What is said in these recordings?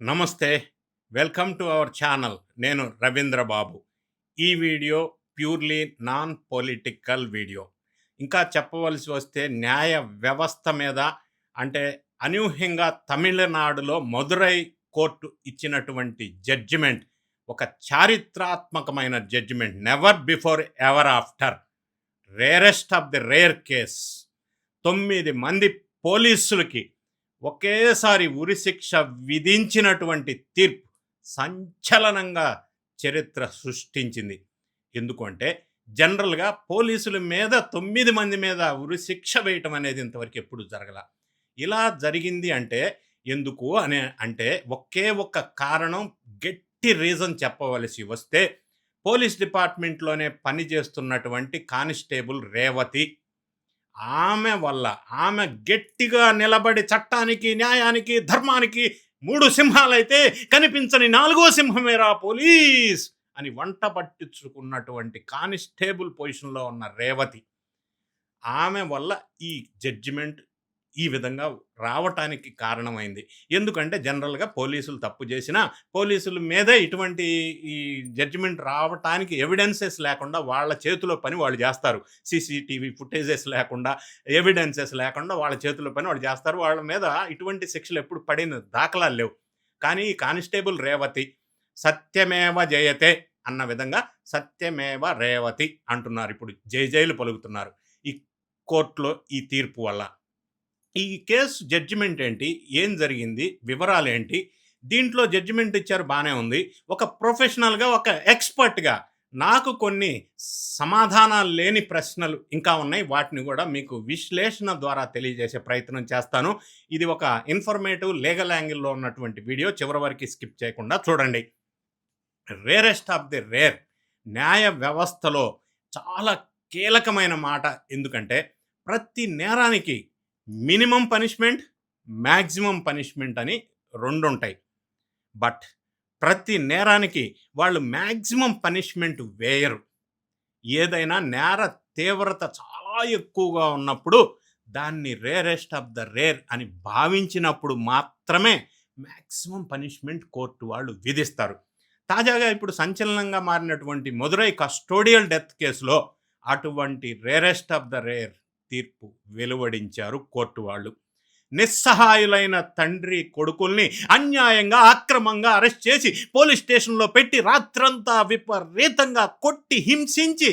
నమస్తే. Welcome to our channel. నేను రవీంద్ర బాబు. ఈ video purely non political video. ఇంకా చెప్పవలసి వస్తే న్యాయ వ్యవస్థ మీద అంటే అనూహ్యంగా తమిళనాడులో మదురై కోర్టు ఇచ్చినటువంటి జడ్జిమెంట్ ఒక చారిత్రాత్మకమైన judgement. Never before ever after. Rarest of the rare case. 9 మంది పోలీసులకి ఒకేసారి ఉరిశిక్ష విధించినటువంటి తీర్పు సంచలనంగా చరిత్ర సృష్టించింది. ఎందుకంటే జనరల్‌గా పోలీసుల మీద 9 మంది మీద ఉరిశిక్ష వేయటం అనేది ఇంతవరకు ఎప్పుడు జరగల. ఇలా జరిగింది అంటే ఎందుకు అంటే ఒకే ఒక్క కారణం, గట్టి రీజన్ చెప్పవలసి వస్తే పోలీస్ డిపార్ట్మెంట్‌లోనే పనిచేస్తున్నటువంటి కానిస్టేబుల్ రేవతి. ఆమె గట్టిగా నిలబడి చట్టానికి, న్యాయానికి, ధర్మానికి 3 సింహాలైతే కనిపించని 4వ సింహమేరా పోలీస్ అని వంట పట్టించుకున్నటువంటి కానిస్టేబుల్ పొజిషన్‌లో ఉన్న రేవతి. ఆమె వల్ల ఈ జడ్జిమెంట్ ఈ విధంగా రావటానికి కారణమైంది. ఎందుకంటే జనరల్‌గా పోలీసులు తప్పు చేసినా పోలీసుల మీదే ఇటువంటి ఈ జడ్జిమెంట్ రావటానికి ఎవిడెన్సెస్ లేకుండా వాళ్ళ చేతిలో పని వాళ్ళు చేస్తారు. సీసీటీవీ ఫుటేజెస్ లేకుండా, ఎవిడెన్సెస్ లేకుండా వాళ్ళ చేతిలో పని వాళ్ళు చేస్తారు. వాళ్ళ మీద ఇటువంటి శిక్షలు ఎప్పుడు పడిన దాఖలాలు లేవు. కానీ ఈ కానిస్టేబుల్ రేవతి సత్యమేవ జయతే అన్న విధంగా సత్యమేవ రేవతి అంటున్నారు. ఇప్పుడు జైలు పలుకుతున్నారు ఈ కోర్టులో ఈ తీర్పు వల్ల. ఈ కేసు జడ్జిమెంట్ ఏంటి? ఏం జరిగింది? వివరాలేంటి? దీంట్లో జడ్జిమెంట్ ఇచ్చారు, బానే ఉంది. ఒక ప్రొఫెషనల్‌గా, ఒక ఎక్స్‌పర్ట్‌గా నాకు కొన్ని సమాధానాలు లేని ప్రశ్నలు ఇంకా ఉన్నాయి. వాటిని కూడా మీకు విశ్లేషణ ద్వారా తెలియజేసే ప్రయత్నం చేస్తాను. ఇది ఒక ఇన్ఫర్మేటివ్ లీగల్ యాంగిల్‌లో ఉన్నటువంటి వీడియో. చివరి వరకు స్కిప్ చేయకుండా చూడండి. Rarest of the rare. న్యాయ వ్యవస్థలో చాలా కీలకమైన మాట. ఎందుకంటే ప్రతి నేరానికి మినిమం పనిష్మెంట్, మ్యాక్సిమం పనిష్మెంట్ అని 2 ఉంటాయి. బట్ ప్రతి నేరానికి వాళ్ళు మ్యాక్సిమం పనిష్మెంట్ వేయరు. ఏదైనా నేర తీవ్రత చాలా ఎక్కువగా ఉన్నప్పుడు దాన్ని రేరెస్ట్ ఆఫ్ ద రేర్ అని భావించినప్పుడు మాత్రమే మ్యాక్సిమం పనిష్మెంట్ కోర్టు వాళ్ళు విధిస్తారు. తాజాగా ఇప్పుడు సంచలనంగా మారినటువంటి మదురై కస్టోడియల్ డెత్ కేసులో అటువంటి రేరెస్ట్ ఆఫ్ ద రేర్ తీర్పు వెలువడించారు కోర్టు వాళ్ళు. నిస్సహాయులైన తండ్రి కొడుకుల్ని అన్యాయంగా, అక్రమంగా అరెస్ట్ చేసి పోలీస్ స్టేషన్లో పెట్టి రాత్రంతా విపరీతంగా కొట్టి హింసించి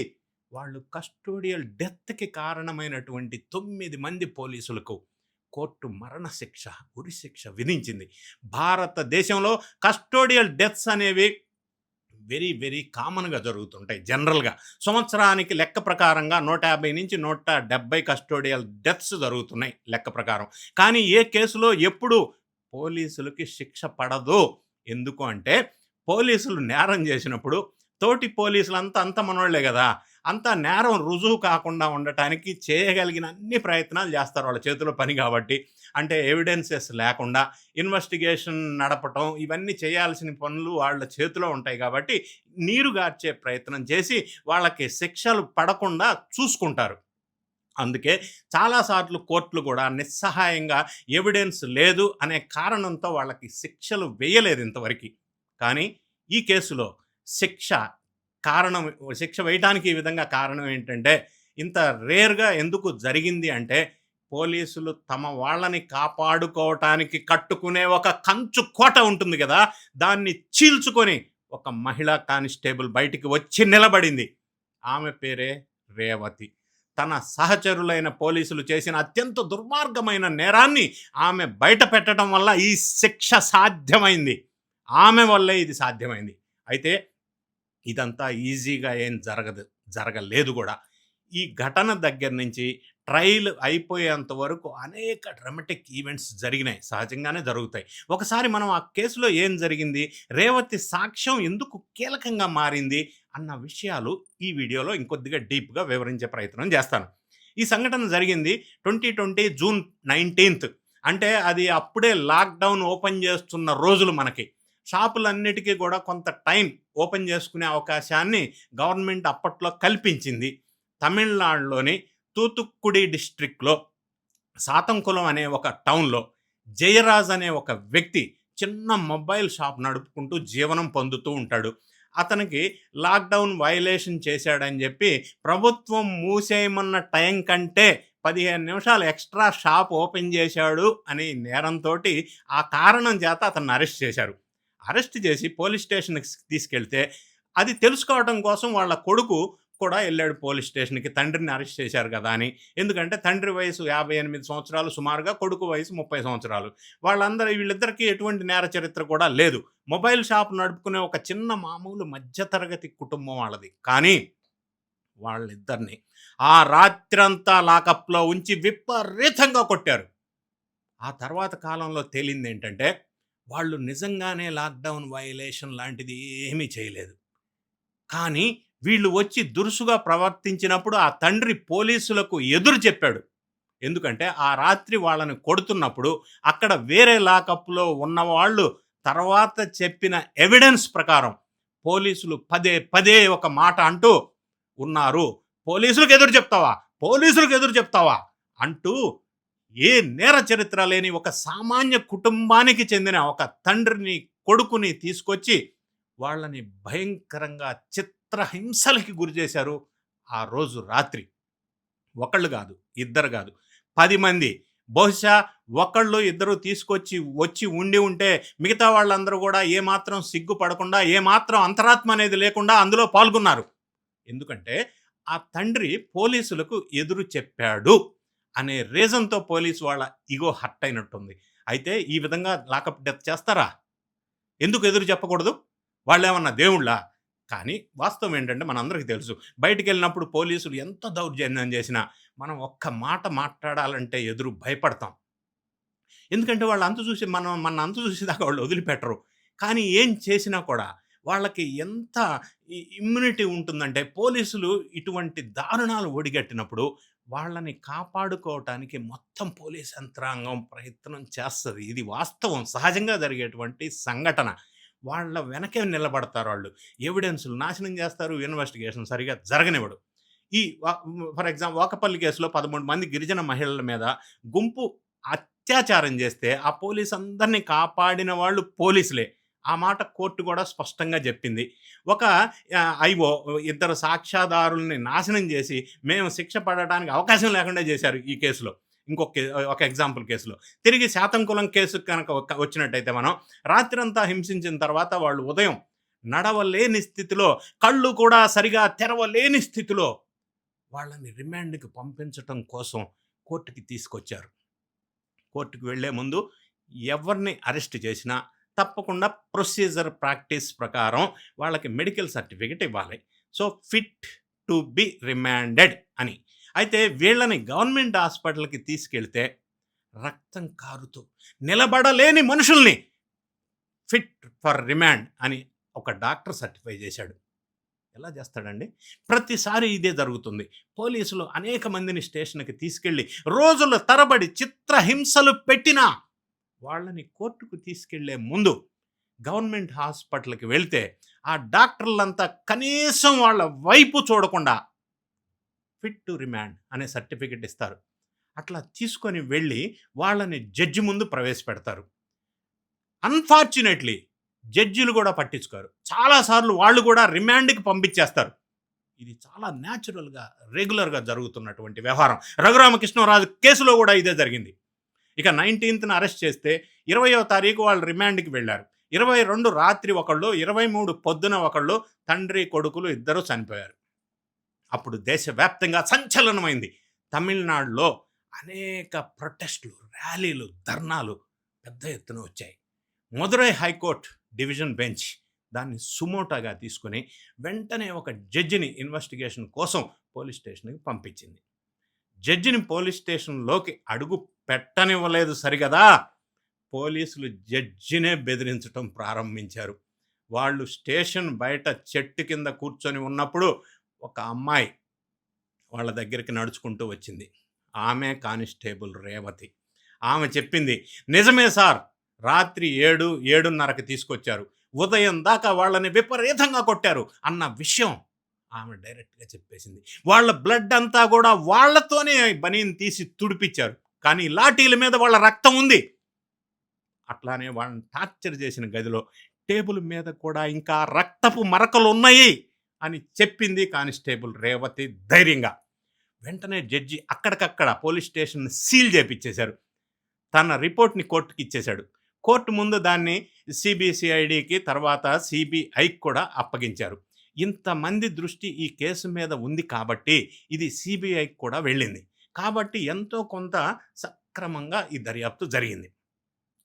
వాళ్ళు కస్టోడియల్ డెత్కి కారణమైనటువంటి 9 మంది పోలీసులకు కోర్టు మరణశిక్ష, ఉరిశిక్ష విధించింది. భారతదేశంలో కస్టోడియల్ డెత్స్ అనేవి వెరీ కామన్‌గా జరుగుతుంటాయి. జనరల్‌గా సంవత్సరానికి లెక్క ప్రకారంగా 150 నుంచి 170 కస్టోడియల్ డెత్స్ జరుగుతున్నాయి లెక్క ప్రకారం. కానీ ఏ కేసులో ఎప్పుడు పోలీసులకి శిక్ష పడదు. ఎందుకు అంటే పోలీసులు నేరం చేసినప్పుడు తోటి పోలీసులంతా అంత మనోళ్లే కదా! అంతా నేరం రుజువు కాకుండా ఉండటానికి చేయగలిగిన అన్ని ప్రయత్నాలు చేస్తారు. వాళ్ళ చేతిలో పని కాబట్టి. అంటే ఎవిడెన్సెస్ లేకుండా ఇన్వెస్టిగేషన్ నడపటం, ఇవన్నీ చేయాల్సిన పనులు వాళ్ళ చేతిలో ఉంటాయి కాబట్టి నీరుగార్చే ప్రయత్నం చేసి వాళ్ళకి శిక్షలు పడకుండా చూసుకుంటారు. అందుకే చాలాసార్లు కోర్టులు కూడా నిస్సహాయంగా ఎవిడెన్స్ లేదు అనే కారణంతో వాళ్ళకి శిక్షలు వేయలేదు ఇంతవరకు. కానీ ఈ కేసులో శిక్ష వేయటానికి ఈ విధంగా కారణం ఏంటంటే, ఇంత రేర్‌గా ఎందుకు జరిగింది అంటే పోలీసులు తమ వాళ్ళని కాపాడుకోవటానికి కట్టుకునే ఒక కంచు కోట ఉంటుంది కదా! దాన్ని చీల్చుకొని ఒక మహిళా కానిస్టేబుల్ బయటికి వచ్చి నిలబడింది. ఆమె పేరే రేవతి. తన సహచరులైన పోలీసులు చేసిన అత్యంత దుర్మార్గమైన నేరాన్ని ఆమె బయట పెట్టడం వల్ల ఈ శిక్ష సాధ్యమైంది. ఆమె వల్లే ఇది సాధ్యమైంది. అయితే ఇదంతా ఈజీగా ఏం జరగలేదు కూడా. ఈ ఘటన దగ్గర నుంచి ట్రయల్ అయిపోయేంత వరకు అనేక డ్రామాటిక్ ఈవెంట్స్ జరిగినాయి. సహజంగానే జరుగుతాయి. ఒకసారి మనం ఆ కేసులో ఏం జరిగింది, రేవతి సాక్ష్యం ఎందుకు కీలకంగా మారింది అన్న విషయాలు ఈ వీడియోలో ఇంకొద్దిగా డీప్‌గా వివరించే ప్రయత్నం చేస్తాను. ఈ సంఘటన జరిగింది 2020 జూన్ 19th. అంటే అది అప్పుడే లాక్‌డౌన్ ఓపెన్ చేస్తున్న రోజులు మనకి. షాపులన్నిటికీ కూడా కొంత టైం ఓపెన్ చేసుకునే అవకాశాన్ని గవర్నమెంట్ అప్పట్లో కల్పించింది. తమిళనాడులోని తూతుక్కుడి డిస్ట్రిక్ట్‌లో సాతంకులం అనే ఒక టౌన్‌లో జయరాజ్ అనే ఒక వ్యక్తి చిన్న మొబైల్ షాప్ నడుపుకుంటూ జీవనం పొందుతూ ఉంటాడు. అతనికి లాక్‌డౌన్ వయలేషన్ చేశాడని జెప్పి ప్రభుత్వం మూసేయమన్న టైం కంటే 15 నిమిషాలు ఎక్స్‌ట్రా షాప్ ఓపెన్ జేశాడు అని నేరంతోటి ఆ కారణం చేత అతన్ని అరెస్ట్ చేశారు. అరెస్ట్ చేసి పోలీస్ స్టేషన్‌కి తీసుకెళ్తే అది తెలుసుకోవడం కోసం వాళ్ళ కొడుకు కూడా ఎళ్ళాడు పోలీస్ స్టేషన్‌కి. తండ్రిని అరెస్ట్ చేశారు గదా అని. ఎందుకంటే తండ్రి వయసు 58 సంవత్సరాలు సుమారుగా, కొడుకు వయసు 30 సంవత్సరాలు. వీళ్ళిద్దరికీ ఎటువంటి నేర చరిత్ర కూడా లేదు. మొబైల్ షాప్ నడుపుకునే ఒక చిన్న మామూలు మధ్య తరగతి కుటుంబం వాళ్ళది. కానీ వాళ్ళిద్దరిని ఆ రాత్రంతా లాకప్‌లో ఉంచి విపరీతంగా కొట్టారు. ఆ తర్వాత కాలంలో తేలిందేంటంటే, వాళ్ళు నిజంగానే లాక్‌డౌన్ వయలేషన్ లాంటిది ఏమీ చేయలేదు. కానీ వీళ్ళు వచ్చి దురుసుగా ప్రవర్తించినప్పుడు ఆ తండ్రి పోలీసులకు ఎదురు చెప్పాడు. ఎందుకంటే ఆ రాత్రి వాళ్ళని కొడుతున్నప్పుడు అక్కడ వేరే లాకప్‌లో ఉన్నవాళ్ళు తర్వాత చెప్పిన ఎవిడెన్స్ ప్రకారం పోలీసులు పదే పదే ఒక మాట అంటూ ఉన్నారు. "పోలీసులకు ఎదురు చెప్తావా? పోలీసులకు ఎదురు చెప్తావా?" అంటూ ఏ నేర చరిత్ర లేని ఒక సామాన్య కుటుంబానికి చెందిన ఒక తండ్రిని, కొడుకుని తీసుకొచ్చి వాళ్ళని భయంకరంగా చిత్రహింసలకి గురిచేశారు ఆ రోజు రాత్రి. ఒకళ్ళు గాదు, ఇద్దరు గాదు, 10 మంది. బహుశా ఒకళ్ళు, ఇద్దరు వచ్చి ఉండి ఉంటే మిగతా వాళ్ళందరూ గూడా ఏమాత్రం సిగ్గుపడకుండా, ఏమాత్రం అంతరాత్మ అనేది లేకుండా అందులో పాల్గొన్నారు. ఎందుకంటే ఆ తండ్రి పోలీసులకు ఎదురు చెప్పాడు అనే రీజన్‌తో పోలీసు వాళ్ళ ఇగో హర్ట్ అయినట్టుంది. అయితే ఈ విధంగా లాకప్ డెత్ చేస్తారా? ఎందుకు ఎదురు చెప్పకూడదు? వాళ్ళేమన్నా దేవుళ్ళా? కానీ వాస్తవం ఏంటంటే మనందరికీ తెలుసు. బయటికెళ్ళినప్పుడు పోలీసులు ఎంత దౌర్జన్యం చేసినా మనం ఒక్క మాట మాట్లాడాలంటే ఎదురు భయపడతాం. ఎందుకంటే వాళ్ళ అంతు చూసి మన అంతు చూసేదాకా వాళ్ళు వదిలిపెట్టరు. కానీ ఏం చేసినా కూడా వాళ్ళకి ఎంత ఇమ్యూనిటీ ఉంటుందంటే పోలీసులు ఇటువంటి దారుణాలు ఒడిగట్టినప్పుడు వాళ్ళని కాపాడుకోవటానికి మొత్తం పోలీస్ యంత్రాంగం ప్రయత్నం చేస్తది. ఇది వాస్తవం. సహజంగా జరిగేటువంటి సంఘటన. వాళ్ళ వెనకే నిలబడతారాళ్ళు. ఎవిడెన్స్‌లు నాశనం చేస్తారు. ఇన్వెస్టిగేషన్ సరిగ్గా జరగనివ్వడు. ఈ వ ఫర్ ఎగ్జాంపుల్ వాకపల్లి కేసులో 13 మంది గిరిజన మహిళల మీద గుంపు అత్యాచారం చేస్తే ఆ పోలీసందరిని కాపాడిన వాళ్ళు పోలీసులే. ఆ మాట కోర్టు కూడా స్పష్టంగా జెప్పింది. ఒక ఐఓ ఇద్దరు సాక్ష్యాధారుల్ని నాశనం చేసి మేము శిక్ష పడడానికి అవకాశం లేకుండా చేశారు ఈ కేసులో. ఒక ఎగ్జాంపుల్ కేసులో. తిరిగి శాతంకులం కేసు కనుక వచ్చినట్టయితే మనం రాత్రంతా హింసించిన తర్వాత వాళ్ళు ఉదయం నడవలేని స్థితిలో, కళ్ళు కూడా సరిగా తెరవలేని స్థితిలో వాళ్ళని రిమాండ్‌కి పంపించటం కోసం కోర్టుకి తీసుకొచ్చారు. కోర్టుకి వెళ్ళే ముందు ఎవరిని అరెస్ట్ చేసినా తప్పకుండా ప్రొసీజర్ ప్రాక్టీస్ ప్రకారం వాళ్ళకి మెడికల్ సర్టిఫికేట్ ఇవ్వాలి. So fit to be remanded అని. అయితే వీళ్ళని గవర్నమెంట్ హాస్పిటల్‌కి తీసుకెళ్తే రక్తం కారుతూ నిలబడలేని మనుషుల్ని ఫిట్ ఫర్ రిమాండ్ అని ఒక డాక్టర్ సర్టిఫై చేశాడు. ఎలా చేస్తాడండి? ప్రతిసారి ఇదే జరుగుతుంది. పోలీసులు అనేక మందిని స్టేషన్‌కి తీసుకెళ్ళి రోజుల తరబడి చిత్రహింసలు పెట్టినా వాళ్ళని కోర్టుకు తీసుకెళ్లే ముందు గవర్నమెంట్ హాస్పిటల్‌కి వెళ్తే ఆ డాక్టర్లంతా కనీసం వాళ్ళ వైపు చూడకుండా ఫిట్ టు రిమాండ్ అనే సర్టిఫికేట్ ఇస్తారు. అట్లా తీసుకొని వెళ్ళి వాళ్ళని జడ్జి ముందు ప్రవేశపెడతారు. అన్‌ఫార్చునేట్‌లీ జడ్జిలు కూడా పట్టించుకోరు. చాలా సార్లు వాళ్ళు కూడా రిమాండ్‌కి పంపించేస్తారు. ఇది చాలా న్యాచురల్‌గా, రెగ్యులర్‌గా జరుగుతున్నటువంటి వ్యవహారం. రఘురామకృష్ణరాజు కేసులో కూడా ఇదే జరిగింది. ఇక 19థ్‌న అరెస్ట్ చేస్తే 20వ తారీఖు వాళ్ళు రిమాండ్‌కి వెళ్లారు. 22 రాత్రి ఒకళ్ళు, 23 పొద్దున ఒకళ్ళు, తండ్రి కొడుకులు ఇద్దరు చనిపోయారు. అప్పుడు దేశవ్యాప్తంగా సంచలనమైంది. తమిళనాడులో అనేక ప్రొటెస్టులు, ర్యాలీలు, ధర్నాలు పెద్ద ఎత్తున వచ్చాయి. మదురై హైకోర్టు డివిజన్ బెంచ్ దాన్ని సుమోటోగా తీసుకొని వెంటనే ఒక జడ్జిని ఇన్వెస్టిగేషన్ కోసం పోలీస్ స్టేషన్‌కి పంపించింది. జడ్జిని పోలీస్ స్టేషన్‌లోకి అడుగు పెట్టనివ్వలేదు సరిగదా, పోలీసులు జడ్జినే బెదిరించటం ప్రారంభించారు. వాళ్ళు స్టేషన్ బయట చెట్టు కింద కూర్చొని ఉన్నప్పుడు ఒక అమ్మాయి వాళ్ళ దగ్గరికి నడుచుకుంటూ వచ్చింది. ఆమె కానిస్టేబుల్ రేవతి. ఆమె చెప్పింది, "నిజమే సార్, రాత్రి 7, 7:30కి తీసుకొచ్చారు. ఉదయం దాకా వాళ్ళని విపరీతంగా కొట్టారు" అన్న విషయం ఆమె డైరెక్ట్‌గా చెప్పేసింది. వాళ్ళ బ్లడ్ అంతా కూడా వాళ్ళతోనే బనీన్ తీసి తుడిపిచ్చారు. కానీ లాఠీల మీద వాళ్ళ రక్తం ఉంది. అట్లానే వాళ్ళని టార్చర్ చేసిన గదిలో టేబుల్ మీద కూడా ఇంకా రక్తపు మరకలు ఉన్నాయి అని చెప్పింది కానిస్టేబుల్ రేవతి ధైర్యంగా. వెంటనే జడ్జి అక్కడికక్కడ పోలీస్ స్టేషన్ సీల్ చేపిచ్చేశారు. తన రిపోర్ట్ని కోర్టుకి ఇచ్చేశాడు. కోర్టు ముందు దాన్ని సిబిసిఐడికి తర్వాత సిబిఐకి కూడా అప్పగించారు. ఇంతమంది దృష్టి ఈ కేసు మీద ఉంది కాబట్టి ఇది సిబిఐకి కూడా వెళ్ళింది. కాబట్టి ఎంతో కొంత సక్రమంగా ఈ దర్యాప్తు జరిగింది.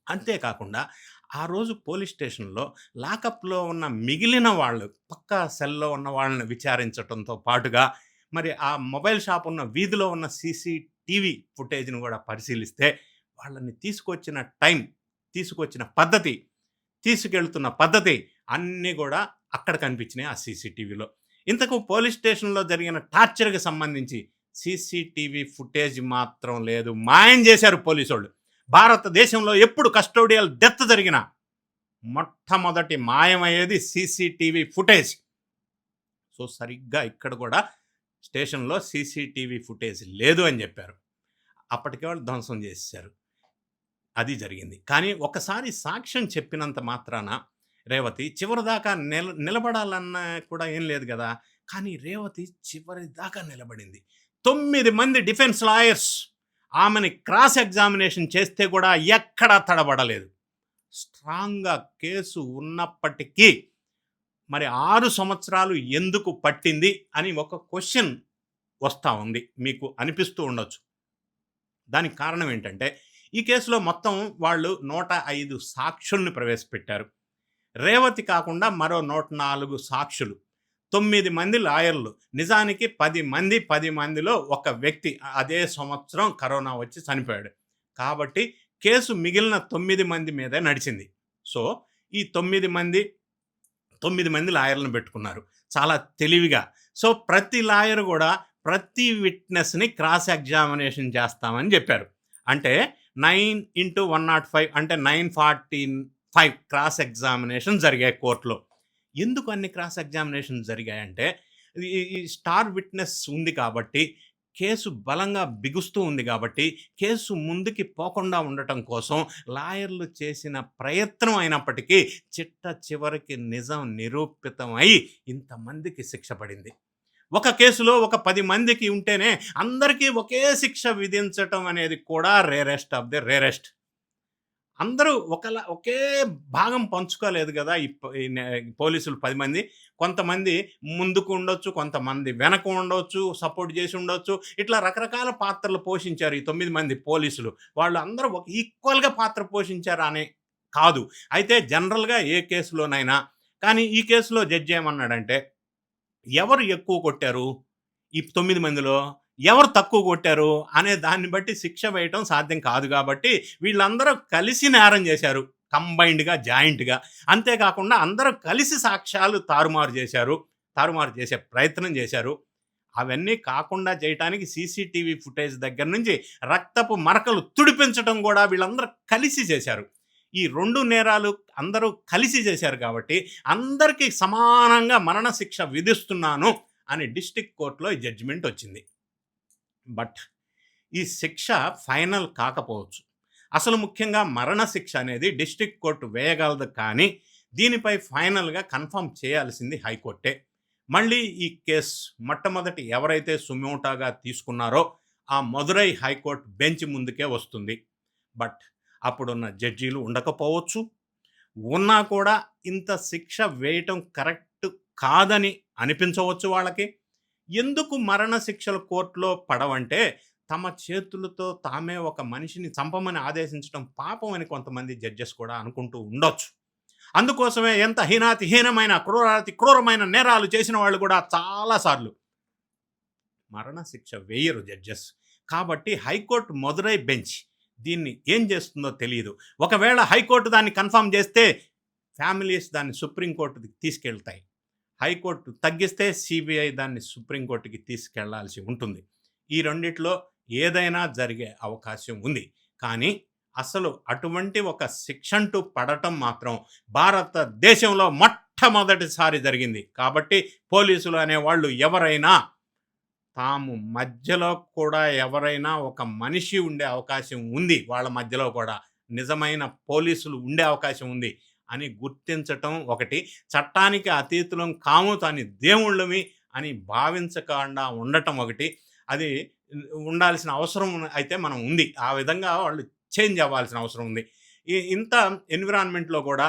అంతేకాకుండా ఆ రోజు పోలీస్ స్టేషన్లో లాకప్లో ఉన్న మిగిలిన వాళ్ళు పక్క సెల్లో ఉన్న వాళ్ళని విచారించడంతో పాటుగా మరి ఆ మొబైల్ షాప్ ఉన్న వీధిలో ఉన్న సీసీటీవీ ఫుటేజ్ని కూడా పరిశీలిస్తే వాళ్ళని తీసుకొచ్చిన టైం, తీసుకొచ్చిన పద్ధతి, తీసుకెళ్తున్న పద్ధతి అన్నీ కూడా అక్కడ కనిపించినాయి ఆ సీసీటీవీలో. ఇంతకు పోలీస్ స్టేషన్లో జరిగిన టార్చర్కి సంబంధించి సీసీటీవీ ఫుటేజ్ మాత్రం లేదు. మాయం చేశారు పోలీసు వాళ్ళు. భారతదేశంలో ఎప్పుడు కస్టోడియల్ డెత్ జరిగినా మొట్టమొదటి మాయమయ్యేది సీసీటీవీ ఫుటేజ్. సో సరిగ్గా ఇక్కడ కూడా స్టేషన్లో సీసీటీవీ ఫుటేజ్ లేదు అని చెప్పారు. అప్పటికే వాళ్ళు ధ్వంసం చేసేసారు. అది జరిగింది. కానీ ఒకసారి సాక్ష్యం చెప్పినంత మాత్రాన రేవతి చివరిదాకా నిలబడాలన్న కూడా ఏం లేదు కదా. కానీ రేవతి చివరి దాకా నిలబడింది. 9 మంది డిఫెన్స్ లాయర్స్ ఆమెని క్రాస్ ఎగ్జామినేషన్ చేస్తే కూడా ఎక్కడా తడబడలేదు. స్ట్రాంగ్గా కేసు ఉన్నప్పటికీ మరి 6 సంవత్సరాలు ఎందుకు పట్టింది అని ఒక క్వశ్చన్ వస్తూ ఉంది, మీకు అనిపిస్తూ ఉండొచ్చు. దానికి కారణం ఏంటంటే ఈ కేసులో మొత్తం వాళ్ళు 105 సాక్షుల్ని ప్రవేశపెట్టారు. రేవతి కాకుండా మరో 104 సాక్షులు, 9 మంది లాయర్లు. నిజానికి 10 మందిలో ఒక వ్యక్తి అదే సంవత్సరం కరోనా వచ్చి చనిపోయాడు. కాబట్టి కేసు మిగిలిన 9 మంది మీదే నడిచింది. సో ఈ 9 మంది లాయర్లను పెట్టుకున్నారు చాలా తెలివిగా. సో ప్రతి లాయర్ కూడా ప్రతి విట్నెస్ని క్రాస్ ఎగ్జామినేషన్ చేస్తామని చెప్పారు. అంటే 9x105 అంటే 945 క్రాస్ ఎగ్జామినేషన్ జరిగాయి కోర్టులో. ఎందుకు అన్ని క్రాస్ ఎగ్జామినేషన్ జరిగాయంటే ఈ స్టార్ విట్నెస్ ఉంది కాబట్టి, కేసు బలంగా బిగుస్తూ ఉంది కాబట్టి, కేసు ముందుకి పోకుండా ఉండటం కోసం లాయర్లు చేసిన ప్రయత్నం అయినప్పటికీ చిట్ట చివరికి నిజం నిరూపితమై ఇంతమందికి శిక్ష పడింది. ఒక కేసులో ఒక 10 మందికి ఉంటేనే అందరికీ ఒకే శిక్ష విధించటం అనేది కూడా రేరెస్ట్ ఆఫ్ ది రేరెస్ట్. అందరూ ఒకే భాగం పంచుకోలేదు కదా. ఈ పోలీసులు 10 మంది, కొంతమంది ముందుకు ఉండొచ్చు, కొంతమంది వెనక ఉండొచ్చు, సపోర్ట్ చేసి ఉండొచ్చు. ఇట్లా రకరకాల పాత్రలు పోషించారు ఈ 9 మంది పోలీసులు. వాళ్ళు అందరూ ఈక్వల్గా పాత్ర పోషించారు అనే కాదు. అయితే జనరల్గా ఏ కేసులోనైనా, కానీ ఈ కేసులో జడ్జి ఏమన్నాడంటే ఎవరు ఎక్కువ కొట్టారు, ఈ 9 మందిలో ఎవరు తక్కువ కొట్టారు అనే దాన్ని బట్టి శిక్ష వేయటం సాధ్యం కాదు. కాబట్టి వీళ్ళందరూ కలిసి నేరం చేశారు, కంబైన్డ్గా, జాయింట్గా. అంతేకాకుండా అందరూ కలిసి సాక్ష్యాలు తారుమారు చేసే ప్రయత్నం చేశారు. అవన్నీ కాకుండా చేయటానికి సీసీటీవీ ఫుటేజ్ దగ్గర నుంచి రక్తపు మరకలు తుడిపించడం కూడా వీళ్ళందరూ కలిసి చేశారు. ఈ 2 నేరాలు అందరూ కలిసి చేశారు కాబట్టి అందరికీ సమానంగా మరణశిక్ష విధిస్తున్నాను అని డిస్ట్రిక్ట్ కోర్టులో ఈ జడ్జిమెంట్ వచ్చింది. బట్ ఈ శిక్ష ఫైనల్ కాకపోవచ్చు. అసలు ముఖ్యంగా మరణశిక్ష అనేది డిస్ట్రిక్ట్ కోర్టు వేయగలదు, కానీ దీనిపై ఫైనల్గా కన్ఫర్మ్ చేయాల్సింది హైకోర్టే. మళ్ళీ ఈ కేసు మొట్టమొదటి ఎవరైతే సుమోటాగా తీసుకున్నారో ఆ మదురై హైకోర్టు బెంచ్ ముందుకే వస్తుంది. బట్ అప్పుడున్న జడ్జీలు ఉండకపోవచ్చు. ఉన్నా కూడా ఇంత శిక్ష వేయటం కరెక్ట్ కాదని అనిపించవచ్చు వాళ్ళకి. ఎందుకు మరణశిక్షలు కోర్టులో పడవంటే తమ చేతులతో తామే ఒక మనిషిని చంపమని ఆదేశించడం పాపం అని కొంతమంది జడ్జెస్ కూడా అనుకుంటూ ఉండొచ్చు. అందుకోసమే ఎంత హీనాతిహీనమైన క్రూరమైన నేరాలు చేసిన వాళ్ళు కూడా చాలాసార్లు మరణశిక్ష వేయరు జడ్జెస్. కాబట్టి హైకోర్టు మదురై బెంచ్ దీన్ని ఏం చేస్తుందో తెలియదు. ఒకవేళ హైకోర్టు దాన్ని కన్ఫర్మ్ చేస్తే ఫ్యామిలీస్ దాన్ని సుప్రీంకోర్టుకి తీసుకెళ్తాయి. హైకోర్టు తగ్గిస్తే సిబిఐ దాన్ని సుప్రీంకోర్టుకి తీసుకెళ్లాల్సి ఉంటుంది. ఈ రెండిట్లో ఏదైనా జరిగే అవకాశం ఉంది. కానీ అసలు అటువంటి ఒక శిక్ష అంటూ పడటం మాత్రం భారతదేశంలో మొట్టమొదటిసారి జరిగింది. కాబట్టి పోలీసులు అనేవాళ్ళు ఎవరైనా తాము మధ్యలో కూడా ఎవరైనా ఒక మనిషి ఉండే అవకాశం ఉంది వాళ్ళ మధ్యలో కూడా. నిజమైన పోలీసులు ఉండే అవకాశం ఉంది అని గుర్తించటం ఒకటి. చట్టానికి అతీతులం కాము తాని దేవుళ్ళమి అని భావించకుండా ఉండటం ఒకటి. అది ఉండాల్సిన అవసరం అయితే మనం ఉంది. ఆ విధంగా వాళ్ళు చేంజ్ అవ్వాల్సిన అవసరం ఉంది. ఇంత ఎన్విరాన్మెంట్లో కూడా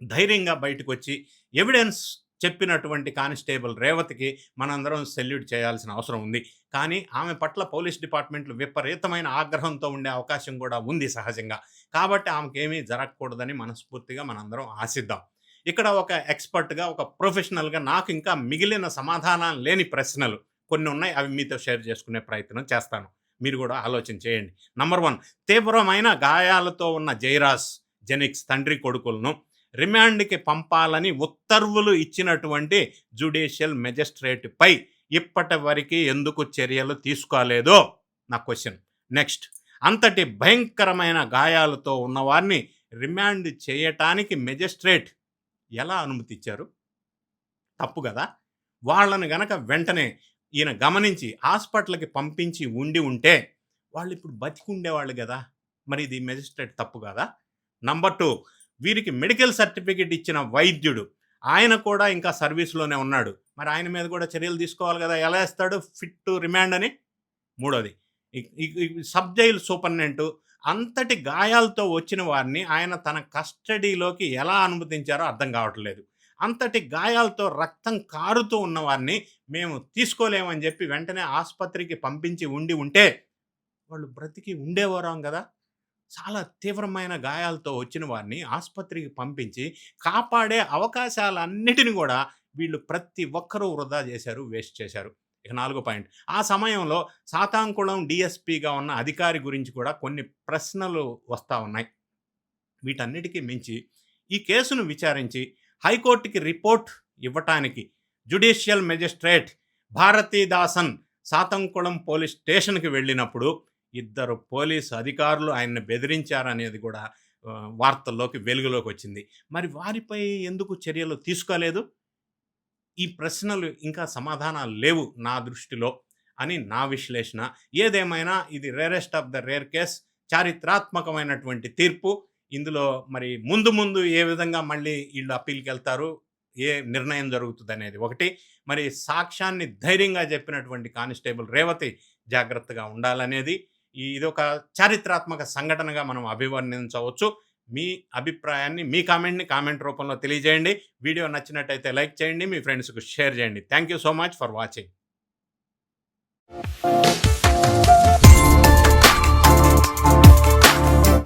ధైర్యంగా బయటకొచ్చి ఎవిడెన్స్ చెప్పినటువంటి కానిస్టేబుల్ రేవతికి మనందరం సెల్యూట్ చేయాల్సిన అవసరం ఉంది. కానీ ఆమె పట్ల పోలీస్ డిపార్ట్మెంట్లు విపరీతమైన ఆగ్రహంతో ఉండే అవకాశం కూడా ఉంది సహజంగా. కాబట్టి ఆమెకేమీ జరగకూడదని మనస్ఫూర్తిగా మనందరం ఆశిద్దాం. ఇక్కడ ఒక ఎక్స్‌పర్ట్‌గా, ఒక ప్రొఫెషనల్‌గా నాకు ఇంకా మిగిలిన సమాధానం లేని ప్రశ్నలు కొన్ని ఉన్నాయి. అవి మీతో షేర్ చేసుకునే ప్రయత్నం చేస్తాను. మీరు కూడా ఆలోచన చేయండి. నంబర్ 1, తీవ్రమైన గాయాలతో ఉన్న జైరాజ్, జెనిక్స్ తండ్రి కొడుకులను రిమాండ్‌కి పంపాలని ఉత్తర్వులు ఇచ్చినటువంటి జ్యుడిషియల్ మెజిస్ట్రేట్‌పై ఇప్పటివరకు ఎందుకు చర్యలు తీసుకోలేదో నా క్వెషన్. నెక్స్ట్, అంతటి భయంకరమైన గాయాలతో ఉన్నవారిని రిమాండ్ చేయటానికి మెజిస్ట్రేట్ ఎలా అనుమతిచ్చారు? తప్పు కదా! వాళ్ళని గనక వెంటనే ఈయన గమనించి హాస్పిటల్‌కి పంపించి ఉంటే వాళ్ళు ఇప్పుడు బతికి ఉండేవాళ్ళు గదా! మరి ఇది మెజిస్ట్రేట్ తప్పు కాదా? నంబర్ 2, వీరికి మెడికల్ సర్టిఫికేట్ ఇచ్చిన వైద్యుడు ఆయన కూడా ఇంకా సర్వీస్‌లోనే ఉన్నాడు. మరి ఆయన మీద కూడా చర్యలు తీసుకోవాలి కదా! ఎలా ఇస్తాడు ఫిట్ టు రిమాండ్ అని? మూడోది, సబ్ జైల్ సూపరింటెండెంట్ అంతటి గాయాలతో వచ్చిన వారిని ఆయన తన కస్టడీలోకి ఎలా అనుమతించారో అర్థం కావట్లేదు. అంతటి గాయాలతో రక్తం కారుతూ ఉన్న వారిని మేము తీసుకోలేమని చెప్పి వెంటనే ఆసుపత్రికి పంపించి ఉంటే వాళ్ళు బ్రతికి ఉండేవారం కదా! చాలా తీవ్రమైన గాయాలతో వచ్చిన వారిని ఆసుపత్రికి పంపించి కాపాడే అవకాశాలన్నిటిని కూడా వీళ్ళు ప్రతి ఒక్కరూ వృధా చేశారు, వేస్ట్ చేశారు. ఇక 4వ పాయింట్, ఆ సమయంలో సాతాంకుళం డీఎస్పీగా ఉన్న అధికారి గురించి కూడా కొన్ని ప్రశ్నలు వస్తూ ఉన్నాయి. వీటన్నిటికీ మించి ఈ కేసును విచారించి హైకోర్టుకి రిపోర్ట్ ఇవ్వటానికి జ్యుడిషియల్ మెజిస్ట్రేట్ భారతీదాసన్ సాతంకుళం పోలీస్ స్టేషన్కి వెళ్ళినప్పుడు ఇద్దరు పోలీసు అధికారులు ఆయన్ని బెదిరించారనేది కూడా వార్తల్లోకి వెలుగులోకి వచ్చింది. మరి వారిపై ఎందుకు చర్యలు తీసుకోలేదు? ఈ ప్రశ్నలు ఇంకా సమాధానాలు లేవు నా దృష్టిలో అని నా విశ్లేషణ. ఏదేమైనా ఇది rarest of the rare case, చారిత్రాత్మకమైనటువంటి తీర్పు. ఇందులో మరి ముందు ఏ విధంగా మళ్ళీ వీళ్ళు అప్పీల్కి వెళ్తారు, ఏ నిర్ణయం జరుగుతుంది అనేది ఒకటి. మరి సాక్ష్యాన్ని ధైర్యంగా చెప్పినటువంటి కానిస్టేబుల్ రేవతి జాగ్రత్తగా ఉండాలనేది ఇదొక చారిత్రాత్మక సంఘటనగా మనం అభివర్ణించవచ్చు. మీ అభిప్రాయాన్ని, మీ కామెంట్ రూపంలో తెలియజేయండి. వీడియో నచ్చినట్టయితే లైక్ చేయండి, మీ ఫ్రెండ్స్కు షేర్ చేయండి. Thank you so much for watching.